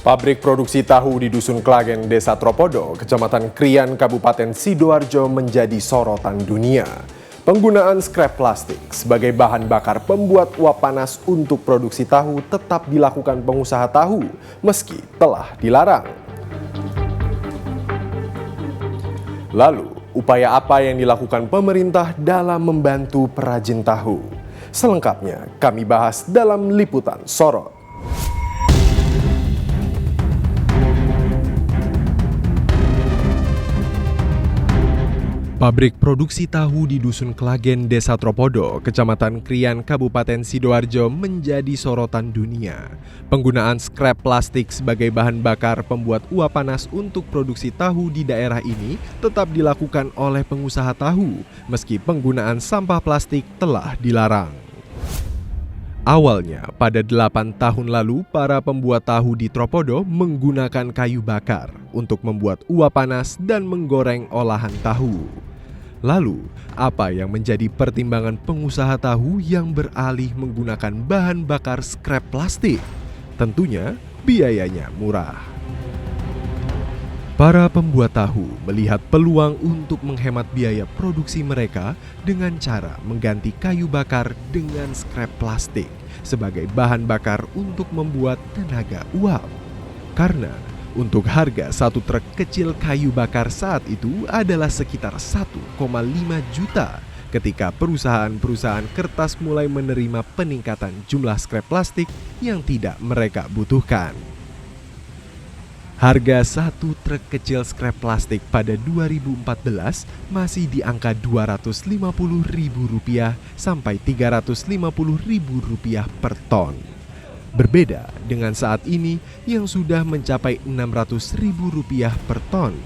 Pabrik produksi tahu di Dusun Klagen, Desa Tropodo, Kecamatan Krian, Kabupaten Sidoarjo menjadi sorotan dunia. Penggunaan skrap plastik sebagai bahan bakar pembuat uap panas untuk produksi tahu tetap dilakukan pengusaha tahu, meski telah dilarang. Lalu, upaya apa yang dilakukan pemerintah dalam membantu perajin tahu? Selengkapnya kami bahas dalam liputan Sorot. Pabrik produksi tahu di Dusun Klagen, Desa Tropodo, Kecamatan Krian, Kabupaten Sidoarjo menjadi sorotan dunia. Penggunaan skrap plastik sebagai bahan bakar pembuat uap panas untuk produksi tahu di daerah ini tetap dilakukan oleh pengusaha tahu, meski penggunaan sampah plastik telah dilarang. Awalnya, pada 8 tahun lalu, para pembuat tahu di Tropodo menggunakan kayu bakar untuk membuat uap panas dan menggoreng olahan tahu. Lalu, apa yang menjadi pertimbangan pengusaha tahu yang beralih menggunakan bahan bakar skrap plastik? Tentunya, biayanya murah. Para pembuat tahu melihat peluang untuk menghemat biaya produksi mereka dengan cara mengganti kayu bakar dengan skrap plastik sebagai bahan bakar untuk membuat tenaga uap. Karena untuk harga satu truk kecil kayu bakar saat itu adalah sekitar 1,5 juta ketika perusahaan-perusahaan kertas mulai menerima peningkatan jumlah skrap plastik yang tidak mereka butuhkan. Harga satu truk kecil skrap plastik pada 2014 masih di angka Rp250.000 sampai Rp350.000 per ton. Berbeda dengan saat ini yang sudah mencapai Rp600.000 per ton.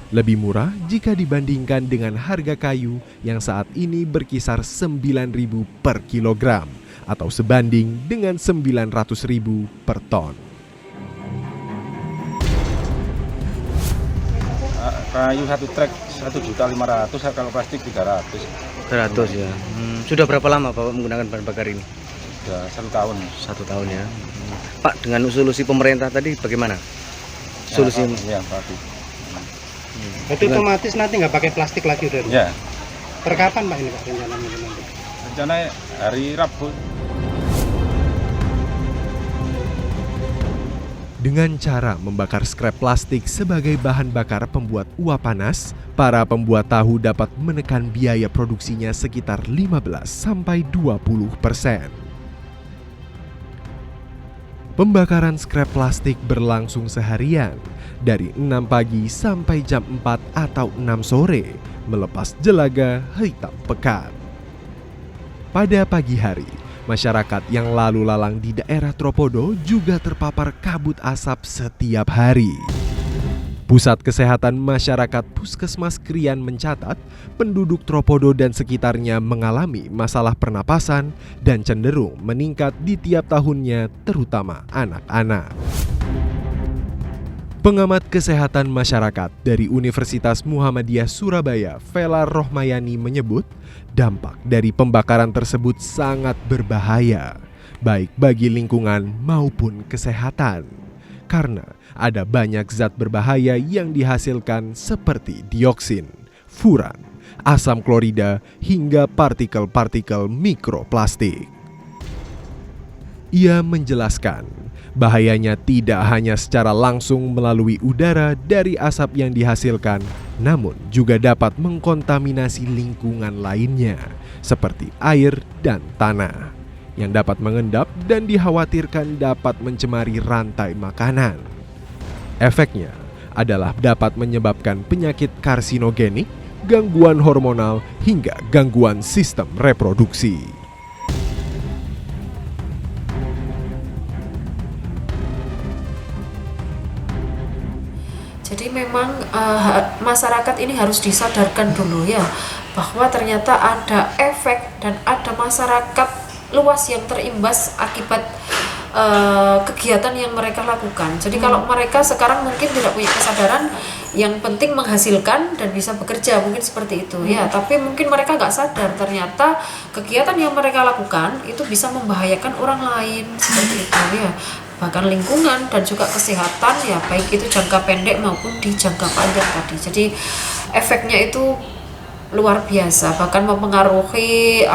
Lebih murah jika dibandingkan dengan harga kayu yang saat ini berkisar Rp9.000 per kilogram atau sebanding dengan Rp900.000 per ton. Kayu satu trek Rp1.500.000, kalau plastik Rp300.000. 300 ya. Sudah berapa lama Bapak menggunakan bahan bakar ini? Sudah 1 tahun. 1 tahun ya. Pak, dengan solusi pemerintah tadi bagaimana? Solusi ya, pasti. Itu otomatis nanti nggak pakai plastik lagi udah? Ya. Per kapan Pak ini Pak rencananya nanti? Rencana hari Rabu. Dengan cara membakar skrap plastik sebagai bahan bakar pembuat uap panas, para pembuat tahu dapat menekan biaya produksinya sekitar 15-20%. Pembakaran skrap plastik berlangsung seharian, dari 6 pagi sampai jam 4 atau 6 sore, melepas jelaga hitam pekat. Pada pagi hari, masyarakat yang lalu lalang di daerah Tropodo juga terpapar kabut asap setiap hari. Pusat Kesehatan Masyarakat Puskesmas Krian mencatat penduduk Tropodo dan sekitarnya mengalami masalah pernapasan dan cenderung meningkat di tiap tahunnya, terutama anak-anak. Pengamat kesehatan masyarakat dari Universitas Muhammadiyah Surabaya, Vela Rohmayani menyebut dampak dari pembakaran tersebut sangat berbahaya, baik bagi lingkungan maupun kesehatan. Karena ada banyak zat berbahaya yang dihasilkan seperti dioksin, furan, asam klorida, hingga partikel-partikel mikroplastik. Ia menjelaskan, bahayanya tidak hanya secara langsung melalui udara dari asap yang dihasilkan, namun juga dapat mengkontaminasi lingkungan lainnya, seperti air dan tanah, yang dapat mengendap dan dikhawatirkan dapat mencemari rantai makanan. Efeknya adalah dapat menyebabkan penyakit karsinogenik, gangguan hormonal, hingga gangguan sistem reproduksi. Jadi memang masyarakat ini harus disadarkan dulu ya, bahwa ternyata ada efek dan ada masyarakat luas yang terimbas akibat kegiatan yang mereka lakukan. Jadi kalau mereka sekarang mungkin tidak punya kesadaran, yang penting menghasilkan dan bisa bekerja, mungkin seperti itu ya. Tapi mungkin mereka nggak sadar ternyata kegiatan yang mereka lakukan itu bisa membahayakan orang lain, seperti itu ya. bahkan lingkungan dan juga kesehatan ya, baik itu jangka pendek maupun di jangka panjang tadi. Jadi efeknya itu luar biasa, bahkan mempengaruhi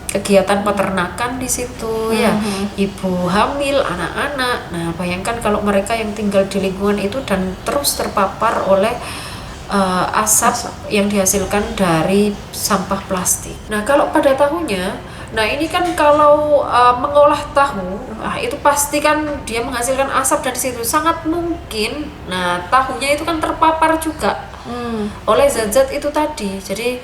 kegiatan peternakan di situ ya, ibu hamil, anak-anak. Nah, bayangkan kalau mereka yang tinggal di lingkungan itu dan terus terpapar oleh asap yang dihasilkan dari sampah plastik. Nah, kalau pada tahunya, nah ini kan kalau mengolah tahu, itu pasti kan dia menghasilkan asap dari situ, sangat mungkin. Nah, tahunya itu kan terpapar juga oleh zat-zat itu tadi. Jadi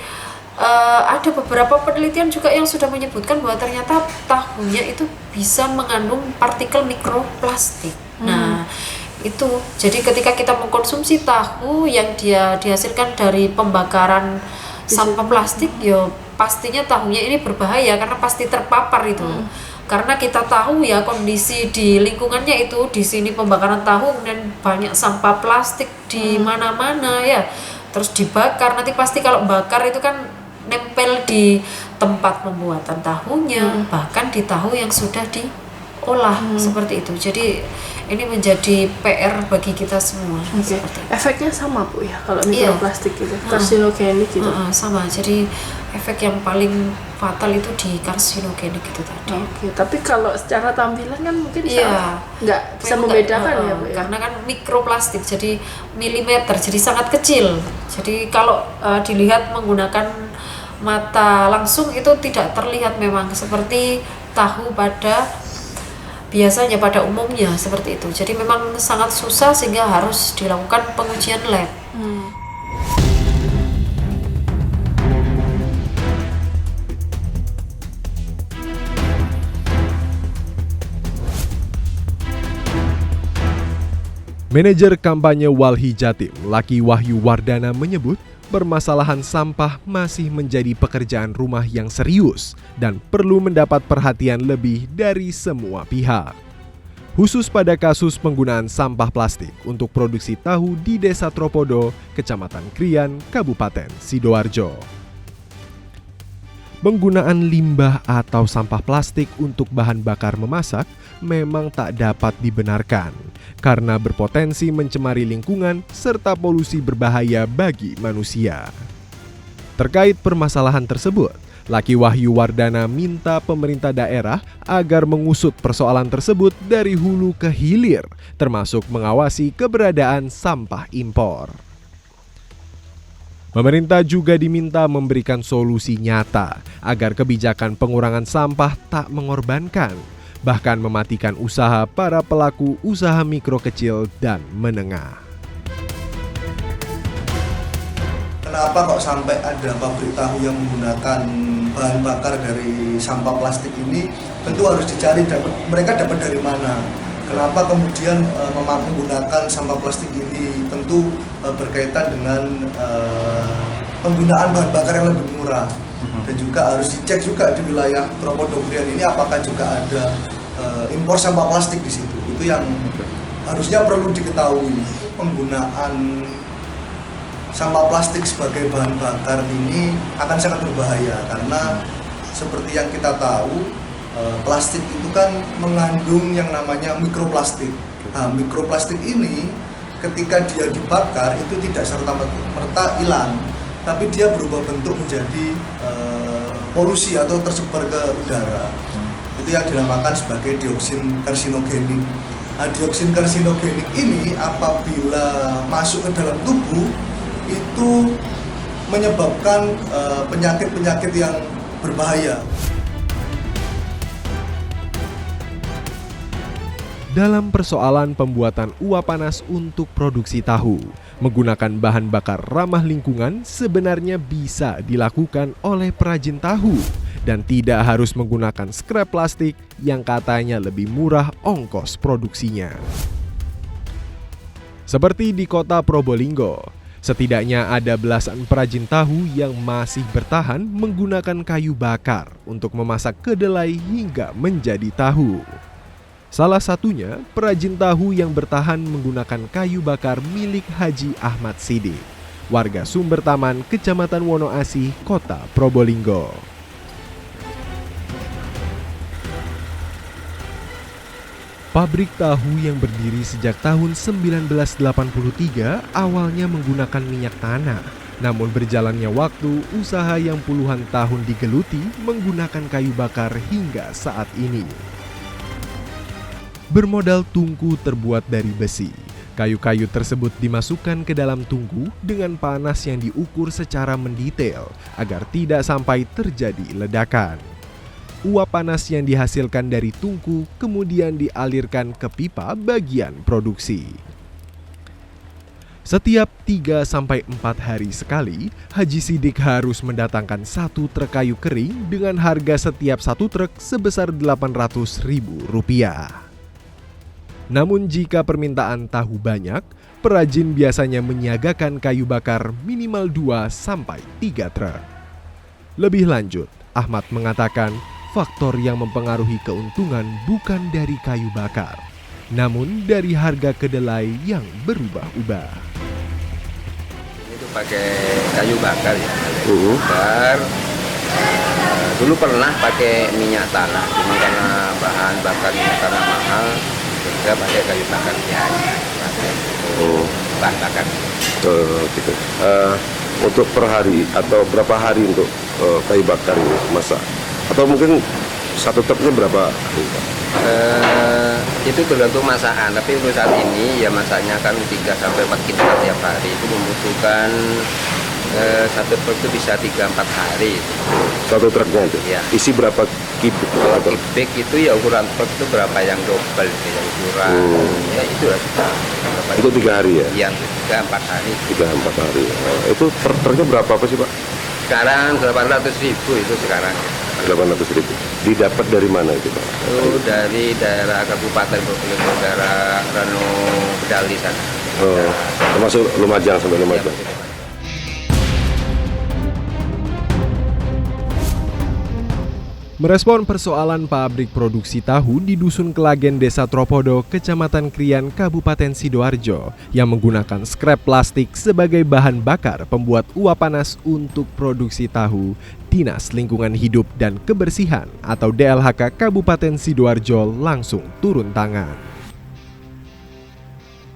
ada beberapa penelitian juga yang sudah menyebutkan bahwa ternyata tahunya itu bisa mengandung partikel mikroplastik. Nah, itu jadi ketika kita mengkonsumsi tahu yang dia dihasilkan dari pembakaran sampah plastik, ya pastinya tahunya ini berbahaya karena pasti terpapar itu. Karena kita tahu ya kondisi di lingkungannya itu, di sini pembakaran tahu dan banyak sampah plastik di mana-mana ya. Terus dibakar, nanti pasti kalau bakar itu kan nempel di tempat pembuatan tahunya, bahkan di tahu yang sudah diolah seperti itu. Jadi ini menjadi PR bagi kita semua. Efeknya sama Bu ya kalau mikroplastik itu, karsinogenik gitu. Sama. Jadi efek yang paling fatal itu di karsinogenik itu tadi. Tapi kalau secara tampilan kan mungkin nggak bisa membedakan ya Bu ya? Karena kan mikroplastik, jadi milimeter, jadi sangat kecil. Jadi kalau dilihat menggunakan mata langsung itu tidak terlihat memang seperti tahu biasanya pada umumnya seperti itu. Jadi memang sangat susah sehingga harus dilakukan pengujian lab. Manajer kampanye Walhi Jatim, Laki Wahyu Wardana menyebut permasalahan sampah masih menjadi pekerjaan rumah yang serius dan perlu mendapat perhatian lebih dari semua pihak. Khusus pada kasus penggunaan sampah plastik untuk produksi tahu di Desa Tropodo, Kecamatan Krian, Kabupaten Sidoarjo. Penggunaan limbah atau sampah plastik untuk bahan bakar memasak memang tak dapat dibenarkan karena berpotensi mencemari lingkungan serta polusi berbahaya bagi manusia. Terkait permasalahan tersebut, Laki Wahyu Wardana minta pemerintah daerah agar mengusut persoalan tersebut dari hulu ke hilir, termasuk mengawasi keberadaan sampah impor. Pemerintah juga diminta memberikan solusi nyata agar kebijakan pengurangan sampah tak mengorbankan, bahkan mematikan usaha para pelaku usaha mikro kecil dan menengah. Kenapa kok sampai ada pabrik tahu yang menggunakan bahan bakar dari sampah plastik ini? Tentu harus dicari mereka dapat dari mana. Kenapa kemudian menggunakan sampah plastik ini? Tentu berkaitan dengan penggunaan bahan bakar yang lebih murah. Dan juga harus dicek juga di wilayah Tropodo Krian ini apakah juga ada impor sampah plastik di situ. Itu yang harusnya perlu diketahui. Penggunaan sampah plastik sebagai bahan bakar ini akan sangat berbahaya karena seperti yang kita tahu, plastik itu kan mengandung yang namanya mikroplastik. Nah, mikroplastik ini ketika dia dibakar itu tidak serta-merta hilang, tapi dia berubah bentuk menjadi polusi atau tersebar ke udara. Itu yang dinamakan sebagai dioksin karsinogenik. Nah, dioksin karsinogenik ini apabila masuk ke dalam tubuh itu menyebabkan penyakit-penyakit yang berbahaya. Dalam persoalan pembuatan uap panas untuk produksi tahu, menggunakan bahan bakar ramah lingkungan sebenarnya bisa dilakukan oleh perajin tahu dan tidak harus menggunakan scrap plastik yang katanya lebih murah ongkos produksinya. Seperti di kota Probolinggo, setidaknya ada belasan perajin tahu yang masih bertahan menggunakan kayu bakar untuk memasak kedelai hingga menjadi tahu. Salah satunya perajin tahu yang bertahan menggunakan kayu bakar milik Haji Ahmad Sidik, warga Sumber Taman, Kecamatan Wonoasih, Kota Pabrik tahu yang berdiri sejak tahun 1983 awalnya menggunakan minyak tanah. Namun berjalannya waktu, usaha yang puluhan tahun digeluti menggunakan kayu bakar hingga saat ini. Bermodal tungku terbuat dari besi, kayu-kayu tersebut dimasukkan ke dalam tungku dengan panas yang diukur secara mendetail agar tidak sampai terjadi ledakan. Uap panas yang dihasilkan dari tungku kemudian dialirkan ke pipa bagian produksi. Setiap 3-4 hari sekali, Haji Sidik harus mendatangkan 1 truk kayu kering dengan harga setiap 1 truk sebesar Rp800.000. Namun jika permintaan tahu banyak, perajin biasanya menyiagakan kayu bakar minimal 2-3 truk. Lebih lanjut, Ahmad mengatakan faktor yang mempengaruhi keuntungan bukan dari kayu bakar, namun dari harga kedelai yang berubah-ubah. Itu pakai kayu bakar ya, bakar. Dulu pernah pakai minyak tanah, cuma karena bahan bakar minyak tanah mahal, kita pakai kayu bakar biasa. Bahan bakar. Gitu. Untuk per hari atau berapa hari untuk kayu bakar ini masak? Atau mungkin 1 truknya berapa? Itu tergantung masakan, tapi untuk saat ini ya masaknya kan 3-4 kilo tiap hari. Itu membutuhkan 1 truk itu bisa 3-4 hari. 1 truknya itu? Ya. Isi berapa kubik? Kalau kubik itu ya ukuran truk itu berapa yang double itu ya ukuran. Ya itu lah. Itu 3 hari ya? Iya, 3-4 hari. 3-4 hari. Itu per truknya berapa apa sih Pak? Sekarang 800.000 itu sekarang. 800.000. Didapat dari mana itu Pak? Itu dari daerah Kabupaten Probolinggo, daerah Rano Bedali sana. Termasuk Lumajang sampai Lumajang. Ya, Merespon persoalan pabrik produksi tahu di Dusun Kelagen, Desa Tropodo, Kecamatan Krian, Kabupaten Sidoarjo yang menggunakan skrap plastik sebagai bahan bakar pembuat uap panas untuk produksi tahu, Dinas Lingkungan Hidup dan Kebersihan atau DLHK Kabupaten Sidoarjo langsung turun tangan.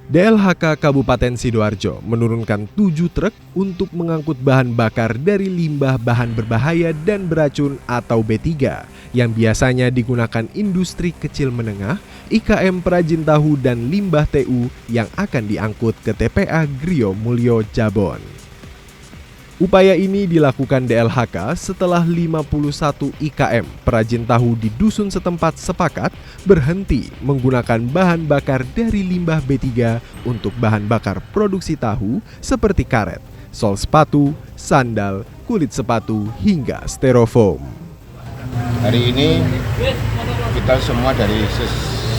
DLHK Kabupaten Sidoarjo menurunkan 7 truk untuk mengangkut bahan bakar dari limbah bahan berbahaya dan beracun atau B3 yang biasanya digunakan industri kecil menengah, IKM perajin tahu dan limbah TU yang akan diangkut ke TPA Grio Mulyo Jabon. Upaya ini dilakukan DLHK setelah 51 IKM perajin tahu di dusun setempat sepakat berhenti menggunakan bahan bakar dari limbah B3 untuk bahan bakar produksi tahu seperti karet, sol sepatu, sandal, kulit sepatu, hingga styrofoam. Hari ini kita semua dari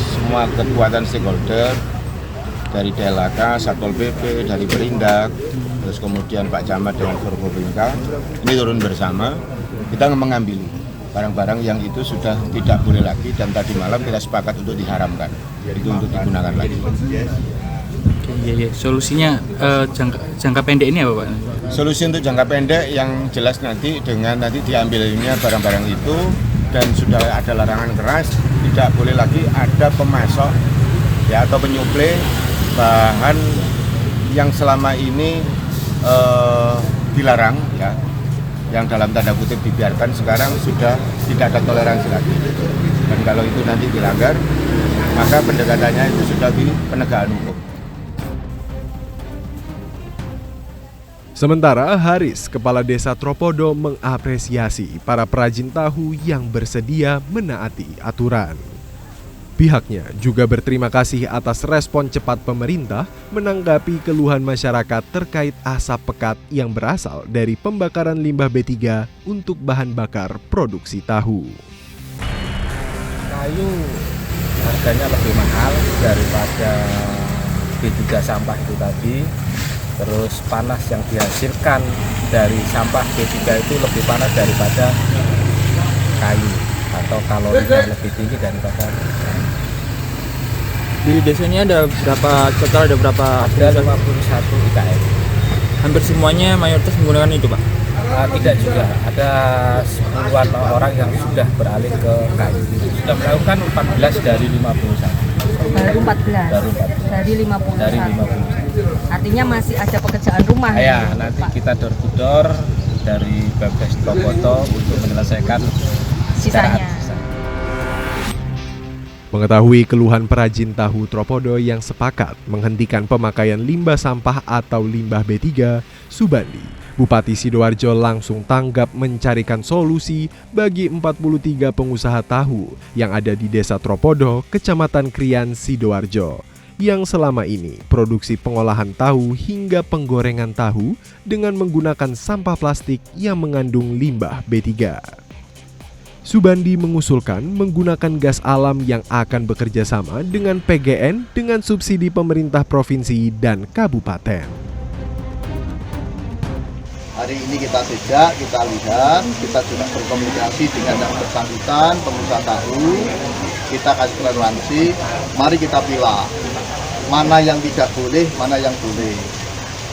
semua kekuatan stakeholder, dari DLHK, Satpol PP, dari Perindak, terus kemudian Pak Camat dengan Forkopimda, ini turun bersama, kita mengambil barang-barang yang itu sudah tidak boleh lagi dan tadi malam kita sepakat untuk diharamkan, itu untuk digunakan lagi. Iya. Solusinya jangka pendek ini apa Pak? Solusi untuk jangka pendek yang jelas nanti dengan nanti diambilnya barang-barang itu dan sudah ada larangan keras, tidak boleh lagi ada pemasok ya atau penyuplai bahan yang selama ini dilarang ya, yang dalam tanda kutip dibiarkan, sekarang sudah tidak ada toleransi lagi. Dan kalau itu nanti dilanggar, maka pendekatannya itu sudah di penegakan hukum. Sementara Haris, Kepala Desa Tropodo, mengapresiasi para perajin tahu yang bersedia menaati aturan. Pihaknya juga berterima kasih atas respon cepat pemerintah menanggapi keluhan masyarakat terkait asap pekat yang berasal dari pembakaran limbah B3 untuk bahan bakar produksi tahu. Kayu harganya lebih mahal daripada B3 sampah itu tadi. Terus panas yang dihasilkan dari sampah B3 itu lebih panas daripada kayu, atau kalorinya lebih tinggi daripada Di desa ini ada berapa, total ada berapa? Ada 51 IKM. Hampir semuanya mayoritas menggunakan itu Pak? Tidak juga, ada 10-an orang yang sudah beralih ke kayu. Sudah melakukan 14 dari 51. Baru 14. Dari 50. Dari 50. Artinya masih ada pekerjaan rumah. Ya, nanti kita door to door dari Babes Tropoto untuk menyelesaikan sisanya. Mengetahui keluhan perajin tahu Tropodo yang sepakat menghentikan pemakaian limbah sampah atau limbah B3, Subandi, Bupati Sidoarjo langsung tanggap mencarikan solusi bagi 43 pengusaha tahu yang ada di Desa Tropodo, Kecamatan Krian, Sidoarjo, yang selama ini produksi pengolahan tahu hingga penggorengan tahu dengan menggunakan sampah plastik yang mengandung limbah B3. Subandi mengusulkan menggunakan gas alam yang akan bekerja sama dengan PGN dengan subsidi pemerintah provinsi dan kabupaten. Hari ini kita lihat, kita juga berkomunikasi dengan yang bersangkutan, pengusaha tahu, kita kasih toleransi, mari kita pilih mana yang tidak boleh, mana yang boleh.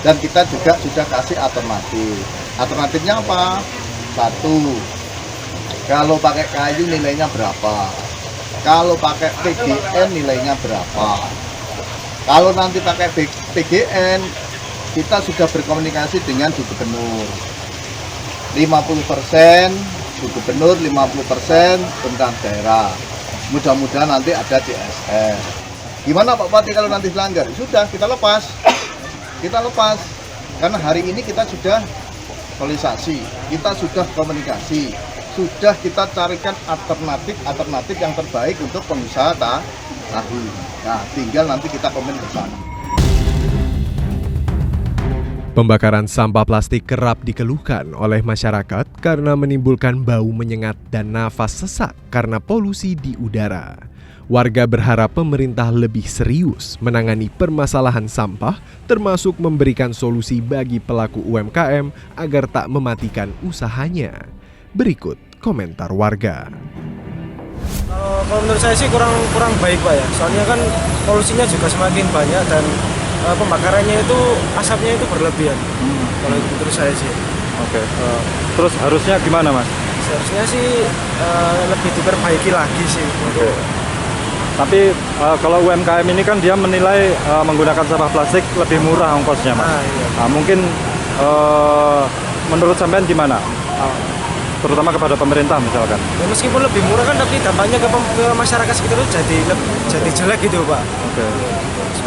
Dan kita juga sudah kasih alternatif. Alternatifnya apa? Satu, kalau pakai kayu nilainya berapa? Kalau pakai PGN nilainya berapa? Kalau nanti pakai PGN, kita sudah berkomunikasi dengan Bu Gubernur. 50% Bu Gubernur, 50% pemerintah daerah. Mudah-mudahan nanti ada DSR. Gimana Pak Bupati kalau nanti dilanggar? Sudah, kita lepas. Kita lepas. Karena hari ini kita sudah sosialisasi, kita sudah komunikasi. Sudah kita carikan alternatif yang terbaik untuk pengusaha tahu. Nah, tinggal nanti kita komen bersama. Pembakaran sampah plastik kerap dikeluhkan oleh masyarakat karena menimbulkan bau menyengat dan nafas sesak karena polusi di udara. Warga berharap pemerintah lebih serius menangani permasalahan sampah, termasuk memberikan solusi bagi pelaku UMKM agar tak mematikan usahanya. Berikut komentar warga. Kalau menurut saya sih kurang baik Pak ya. Soalnya kan polusinya juga semakin banyak dan pembakarannya itu asapnya itu berlebihan. Kalau menurut saya sih. Oke. Terus harusnya gimana Mas? Seharusnya sih lebih diperbaiki lagi sih. Oke. Tapi kalau UMKM ini kan dia menilai menggunakan sampah plastik lebih murah ongkosnya Mas. Iya. Nah, mungkin menurut sampean gimana? Terutama kepada pemerintah misalkan. Ya, meskipun lebih murah kan tapi dampaknya ke masyarakat sekitar itu jadi jelek gitu Pak. Oke.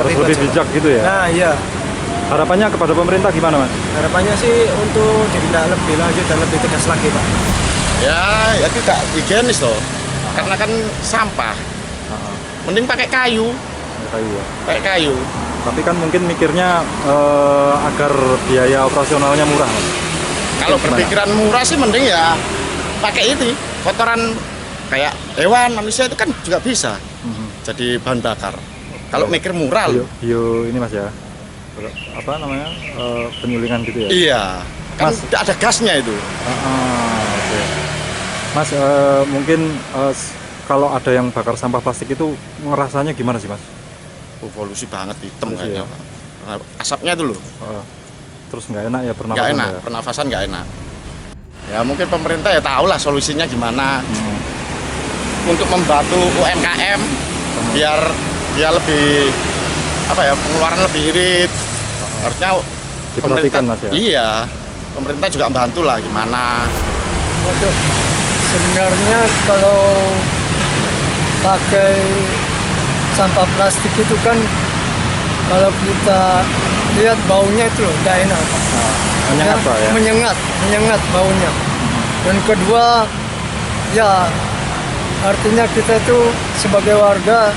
Harus lebih bijak gitu ya. Nah iya. Harapannya kepada pemerintah gimana Mas? Harapannya sih untuk ditindak lebih lanjut dan lebih tegas lagi Pak. Ya tidak higienis loh. Karena kan sampah. Mending pakai kayu. Kayu ya. Pakai kayu. Tapi kan mungkin mikirnya agar biaya operasionalnya murah Mas. Kalau berpikiran murah sih mending ya pakai itu kotoran kayak hewan, manusia itu kan juga bisa jadi bahan bakar. Kalau mikir murah loh. Bio ini Mas ya, apa namanya, penyulingan gitu ya? Iya, kan tidak ada gasnya itu. Okay. Mas, mungkin kalau ada yang bakar sampah plastik itu ngerasanya gimana sih Mas? Polusi banget, hitam kayaknya. Ya. Asapnya itu loh. Terus nggak enak ya pernafasan? Nggak enak, pernafasan nggak enak. Ya mungkin pemerintah ya tahu lah solusinya gimana. Untuk membantu UMKM biar dia lebih pengeluaran lebih irit. Harusnya diperhatikan Mas ya. Iya, pemerintah juga membantu lah gimana. Sebenarnya kalau pakai sampah plastik itu kan kalau kita lihat baunya itu tidak enak. Menyengat Pak ya? Menyengat baunya. Dan kedua, ya artinya kita itu sebagai warga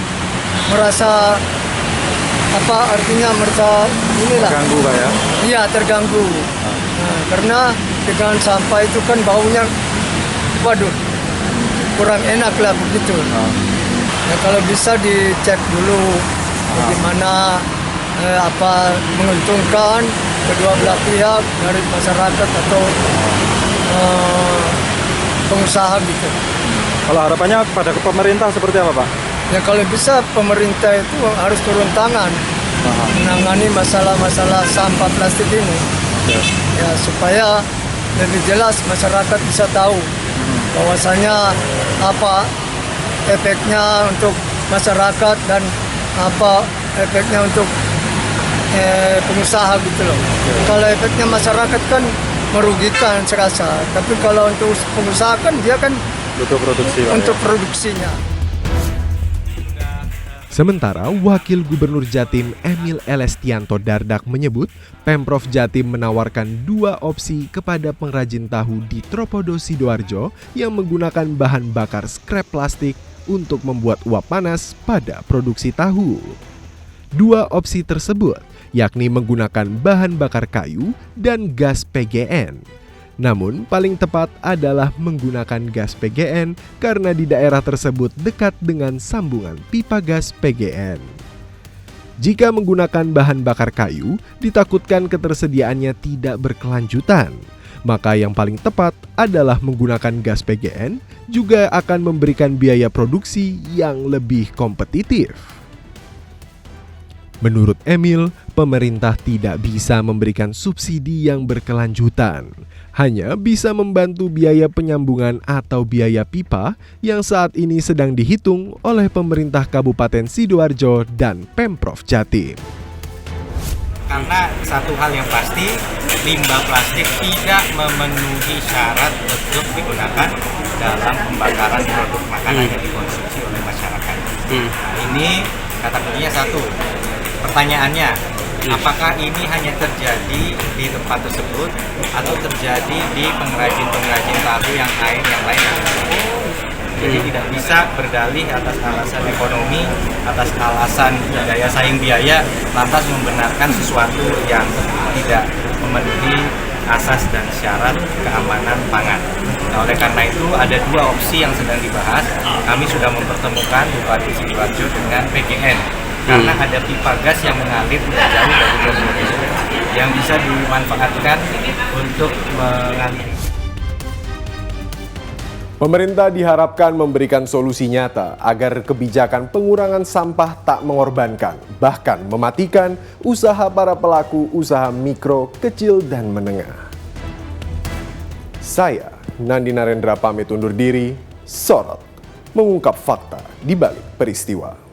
merasa inilah. Terganggu Pak ya? Iya, terganggu. Nah, karena dengan sampah itu kan baunya, waduh, kurang enak lah begitu. Ya, kalau bisa dicek dulu bagaimana menguntungkan kedua belah pihak dari masyarakat atau pengusaha gitu. Kalau harapannya pada pemerintah seperti apa Pak? Ya kalau bisa pemerintah itu harus turun tangan menangani masalah-masalah sampah plastik ini. Ya supaya lebih jelas masyarakat bisa tahu bahwasanya apa efeknya untuk masyarakat dan apa efeknya untuk pengusaha gitu loh. Kalau efeknya masyarakat kan merugikan serasa, tapi kalau untuk pengusaha kan dia kan untuk produksinya. Sementara Wakil Gubernur Jatim Emil Elestianto Dardak menyebut Pemprov Jatim menawarkan 2 opsi kepada pengrajin tahu di Tropodo Sidoarjo yang menggunakan bahan bakar skrap plastik untuk membuat uap panas pada produksi tahu. 2 opsi tersebut yakni menggunakan bahan bakar kayu dan gas PGN. Namun paling tepat adalah menggunakan gas PGN karena di daerah tersebut dekat dengan sambungan pipa gas PGN. Jika menggunakan bahan bakar kayu, ditakutkan ketersediaannya tidak berkelanjutan. Maka yang paling tepat adalah menggunakan gas PGN juga akan memberikan biaya produksi yang lebih kompetitif. Menurut Emil, pemerintah tidak bisa memberikan subsidi yang berkelanjutan. Hanya bisa membantu biaya penyambungan atau biaya pipa yang saat ini sedang dihitung oleh pemerintah Kabupaten Sidoarjo dan Pemprov Jatim. Karena satu hal yang pasti, limbah plastik tidak memenuhi syarat untuk digunakan dalam pembakaran produk makanan yang dikonsumsi oleh masyarakat. Ini kata kuncinya satu. Pertanyaannya, apakah ini hanya terjadi di tempat tersebut atau terjadi di pengrajin-pengrajin tahu yang lain? Jadi tidak bisa berdalih atas alasan ekonomi, atas alasan daya saing biaya, lantas membenarkan sesuatu yang tidak memenuhi asas dan syarat keamanan pangan. Nah, oleh karena itu ada 2 opsi yang sedang dibahas. Kami sudah mempertemukan Bupati Sidoarjo dengan PGN. Karena ada pipa gas yang mengalir jauh dari Probolinggo yang bisa dimanfaatkan untuk mengaliri. Pemerintah diharapkan memberikan solusi nyata agar kebijakan pengurangan sampah tak mengorbankan, bahkan mematikan usaha para pelaku usaha mikro, kecil, dan menengah. Saya, Nandi Narendra pamit undur diri, Sorot mengungkap fakta di balik peristiwa.